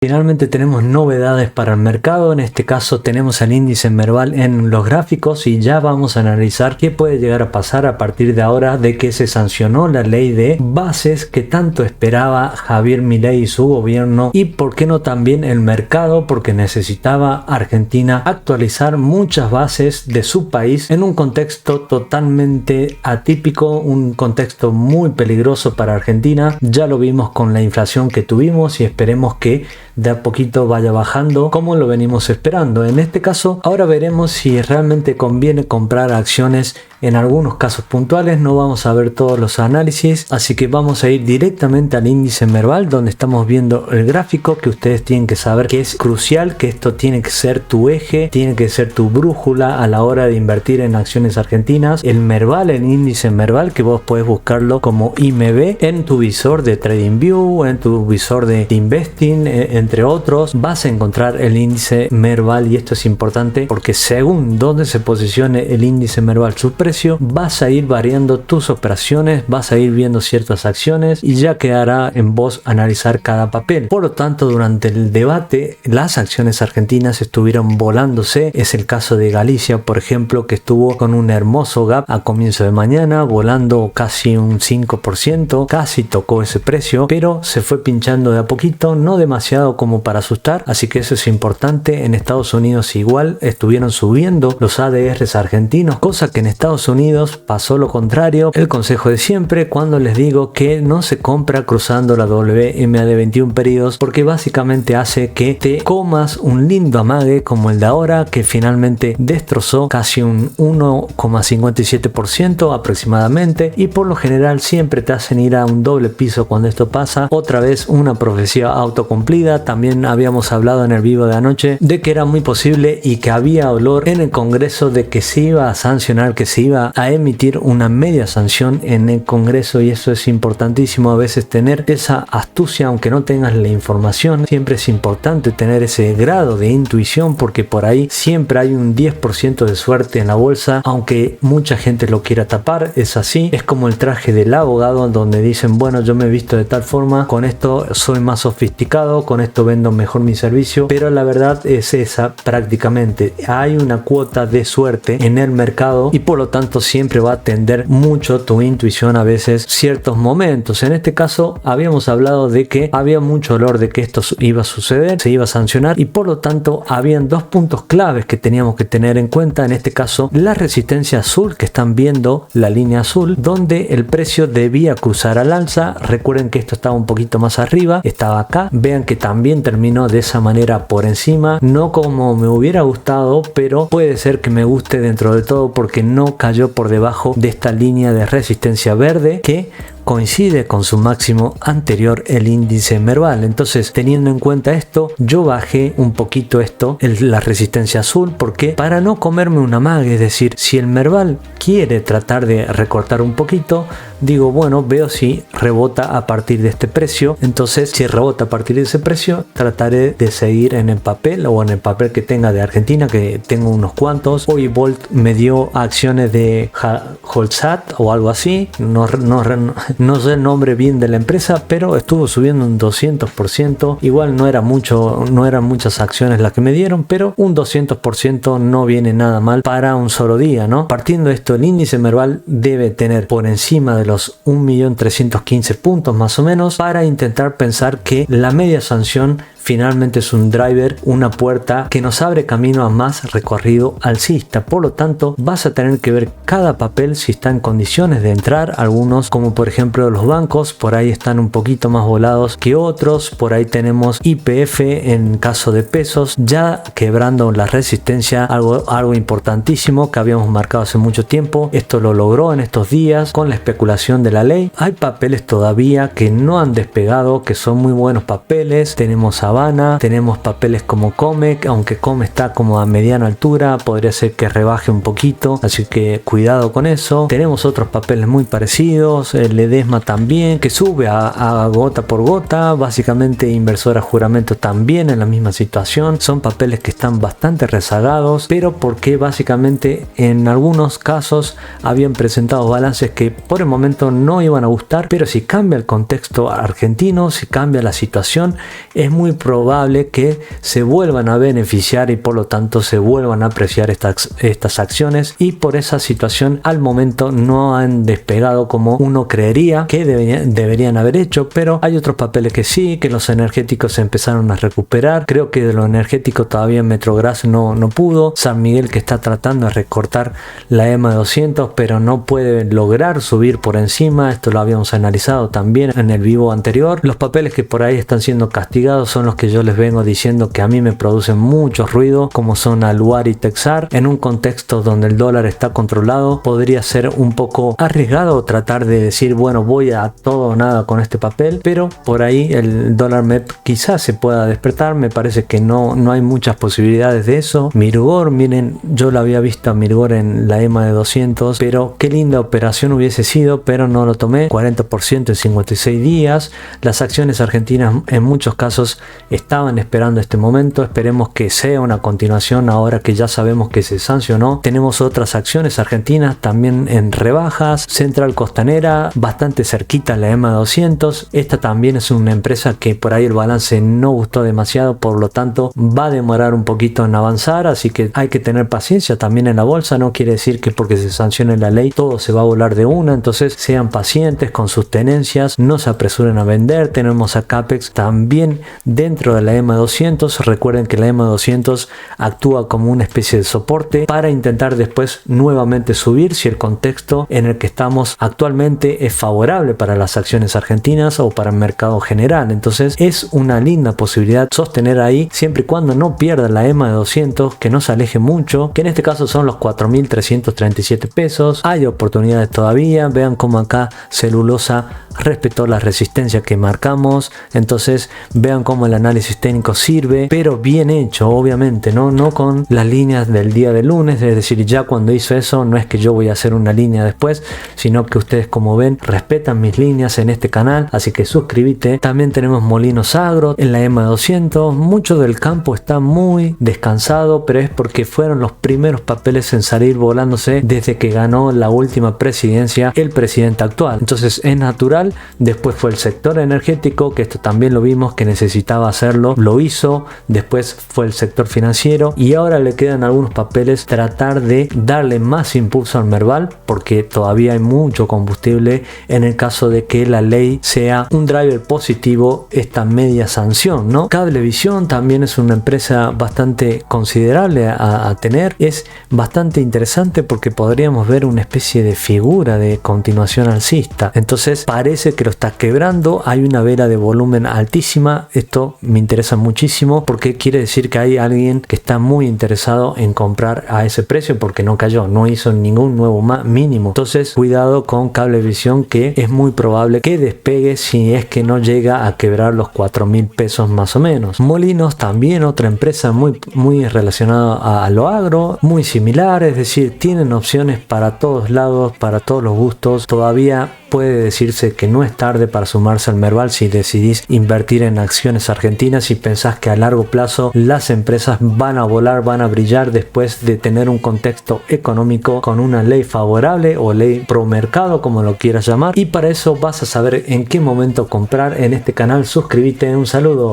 Finalmente tenemos novedades para el mercado. En este caso tenemos el índice Merval en los gráficos y ya vamos a analizar qué puede llegar a pasar a partir de ahora de que se sancionó la ley de bases que tanto esperaba Javier Milei y su gobierno, y por qué no también el mercado, porque necesitaba Argentina actualizar muchas bases de su país en un contexto totalmente atípico, un contexto muy peligroso para Argentina. Ya lo vimos con la inflación que tuvimos y esperemos que de a poquito vaya bajando como lo venimos esperando. En este caso ahora veremos si realmente conviene comprar acciones en algunos casos puntuales. No vamos a ver todos los análisis, así que vamos a ir directamente al índice Merval, donde estamos viendo el gráfico, que ustedes tienen que saber que es crucial, que esto tiene que ser tu eje, tiene que ser tu brújula a la hora de invertir en acciones argentinas. El Merval, el índice Merval, que vos podés buscarlo como IMB en tu visor de TradingView, en tu visor de Investing, entre otros, vas a encontrar el índice Merval, y esto es importante porque según donde se posicione el índice Merval, su precio, vas a ir variando tus operaciones, vas a ir viendo ciertas acciones y ya quedará en vos analizar cada papel. Por lo tanto, durante el debate las acciones argentinas estuvieron volándose. Es el caso de Galicia, por ejemplo, que estuvo con un hermoso gap a comienzo de mañana, volando casi un 5%, casi tocó ese precio, pero se fue pinchando de a poquito, no demasiado como para asustar, así que eso es importante. En Estados Unidos igual estuvieron subiendo los ADRs argentinos, cosa que en Estados Unidos pasó lo contrario. El consejo de siempre cuando les digo que no se compra cruzando la WMA de 21 periodos, porque básicamente hace que te comas un lindo amague como el de ahora, que finalmente destrozó casi un 1,57% aproximadamente, y por lo general siempre te hacen ir a un doble piso cuando esto pasa. Otra vez una profecía autocumplida. También habíamos hablado en el vivo de anoche de que era muy posible y que había olor en el Congreso de que se iba a sancionar, que se iba a emitir una media sanción en el Congreso, y eso es importantísimo. A veces tener esa astucia, aunque no tengas la información, siempre es importante tener ese grado de intuición, porque por ahí siempre hay un 10% de suerte en la bolsa, aunque mucha gente lo quiera tapar. Es así, es como el traje del abogado, donde dicen, bueno, yo me he visto de tal forma, con esto soy más sofisticado, con esto vendo mejor mi servicio, pero la verdad es esa. Prácticamente hay una cuota de suerte en el mercado y por lo tanto siempre va a atender mucho tu intuición a veces ciertos momentos. En este caso habíamos hablado de que había mucho olor de que esto iba a suceder, se iba a sancionar, y por lo tanto habían dos puntos claves que teníamos que tener en cuenta. En este caso la resistencia azul, que están viendo la línea azul, donde el precio debía cruzar al alza. Recuerden que esto estaba un poquito más arriba, estaba acá, vean que también terminó de esa manera por encima, no como me hubiera gustado, pero puede ser que me guste dentro de todo porque no cayó por debajo de esta línea de resistencia verde que coincide con su máximo anterior, el índice Merval. Entonces, teniendo en cuenta esto, yo bajé un poquito la resistencia azul, porque para no comerme una mague, es decir, si el Merval quiere tratar de recortar un poquito, digo, bueno, veo si rebota a partir de este precio. Entonces, si rebota a partir de ese precio, trataré de seguir en el papel, o en el papel que tenga de Argentina, que tengo unos cuantos. Hoy Volt me dio acciones de Holsat o algo así, no sé el nombre bien de la empresa, pero estuvo subiendo un 200%. Igual no era mucho, no eran muchas acciones las que me dieron, pero un 200% no viene nada mal para un solo día, ¿no? Partiendo de esto, el índice Merval debe tener por encima de los 1.315.000 puntos más o menos, para intentar pensar que la media sanción finalmente es un driver, una puerta que nos abre camino a más recorrido alcista. Por lo tanto, vas a tener que ver cada papel si está en condiciones de entrar. Algunos, como por ejemplo los bancos, por ahí están un poquito más volados que otros. Por ahí tenemos YPF en caso de pesos, ya quebrando la resistencia, algo importantísimo que habíamos marcado hace mucho tiempo. Esto lo logró en estos días con la especulación de la ley. Hay papeles todavía que no han despegado, que son muy buenos papeles. Tenemos Habana, tenemos papeles como Comec, aunque Comec está como a mediana altura, podría ser que rebaje un poquito, así que cuidado con eso. Tenemos otros papeles muy parecidos, el Ledesma también, que sube a gota por gota, básicamente Inversora Juramento también en la misma situación. Son papeles que están bastante rezagados, pero porque básicamente en algunos casos habían presentado balances que por el momento no iban a gustar, pero si cambia el contexto argentino, si cambia la situación, es muy probable que se vuelvan a beneficiar y por lo tanto se vuelvan a apreciar estas acciones, y por esa situación al momento no han despegado como uno creería que deberían haber hecho, pero hay otros papeles que sí, que los energéticos se empezaron a recuperar. Creo que de lo energético todavía Metrobras no pudo. San Miguel, que está tratando de recortar la EMA de 200 pero no puede lograr subir por encima. Esto lo habíamos analizado también en el vivo anterior. Los papeles que por ahí están siendo castigados son los que yo les vengo diciendo que a mí me producen mucho ruido, como son Aluar y Texar. En un contexto donde el dólar está controlado, podría ser un poco arriesgado tratar de decir, bueno, voy a todo o nada con este papel, pero por ahí el dólar MEP quizás se pueda despertar. Me parece que no hay muchas posibilidades de eso. Mirgor, miren, yo lo había visto a Mirgor en la EMA de 200, pero qué linda operación hubiese sido, pero no lo tomé. 40% en 56 días. Las acciones argentinas en muchos casos estaban esperando este momento. Esperemos que sea una continuación ahora que ya sabemos que se sancionó. Tenemos otras acciones argentinas también en rebajas. Central Costanera, bastante cerquita la EMA 200. Esta también es una empresa que por ahí el balance no gustó demasiado, por lo tanto va a demorar un poquito en avanzar, así que hay que tener paciencia también en la bolsa. No quiere decir que porque se sancione la ley todo se va a volar de una, entonces sean pacientes con sus tenencias, no se apresuren a vender. Tenemos a Capex también dentro de la EMA 200. Recuerden que la EMA 200 actúa como una especie de soporte para intentar después nuevamente subir si el contexto en el que estamos actualmente es favorable para las acciones argentinas o para el mercado general. Entonces es una linda posibilidad sostener ahí, siempre y cuando no pierda la EMA de 200, que no se aleje mucho, que en este caso son los 4.337 pesos. Hay oportunidades todavía. Vean cómo acá Celulosa respetó la resistencia que marcamos. Entonces vean cómo el análisis técnico sirve, pero bien hecho, obviamente, no con las líneas del día de lunes. Es decir, ya cuando hizo eso, no es que yo voy a hacer una línea después, sino que ustedes, como ven, respetan mis líneas en este canal, así que suscríbete. También tenemos Molinos Agro en la EMA 200. Mucho del campo está muy descansado, pero es porque fueron los primeros papeles en salir volándose desde que ganó la última presidencia el presidente actual. Entonces es natural. Después fue el sector energético, que esto también lo vimos que necesitaba hacerlo, lo hizo. Después fue el sector financiero y ahora le quedan algunos papeles tratar de darle más impulso al Merval, porque todavía hay mucho combustible en el caso de que la ley sea un driver positivo, esta media sanción, ¿no? Cablevisión también es una empresa bastante considerable a tener. Es bastante interesante porque podríamos ver una especie de figura de continuación alcista. Entonces parece que lo está quebrando. Hay una vela de volumen altísima. Esto me interesa muchísimo porque quiere decir que hay alguien que está muy interesado en comprar a ese precio, porque no cayó, no hizo ningún nuevo mínimo. Entonces cuidado con Cablevisión, que es muy probable que despegue si es que no llega a quebrar los 4.000 pesos más o menos. Molinos también, otra empresa muy relacionada a lo agro, muy similar, es decir, tienen opciones para todos lados, para todos los gustos. Todavía puede decirse que no es tarde para sumarse al Merval si decidís invertir en acciones argentinas y pensás que a largo plazo las empresas van a volar, van a brillar después de tener un contexto económico con una ley favorable o ley pro mercado, como lo quieras llamar. Y para eso vas a saber en qué momento comprar en este canal. Suscríbete. Un saludo.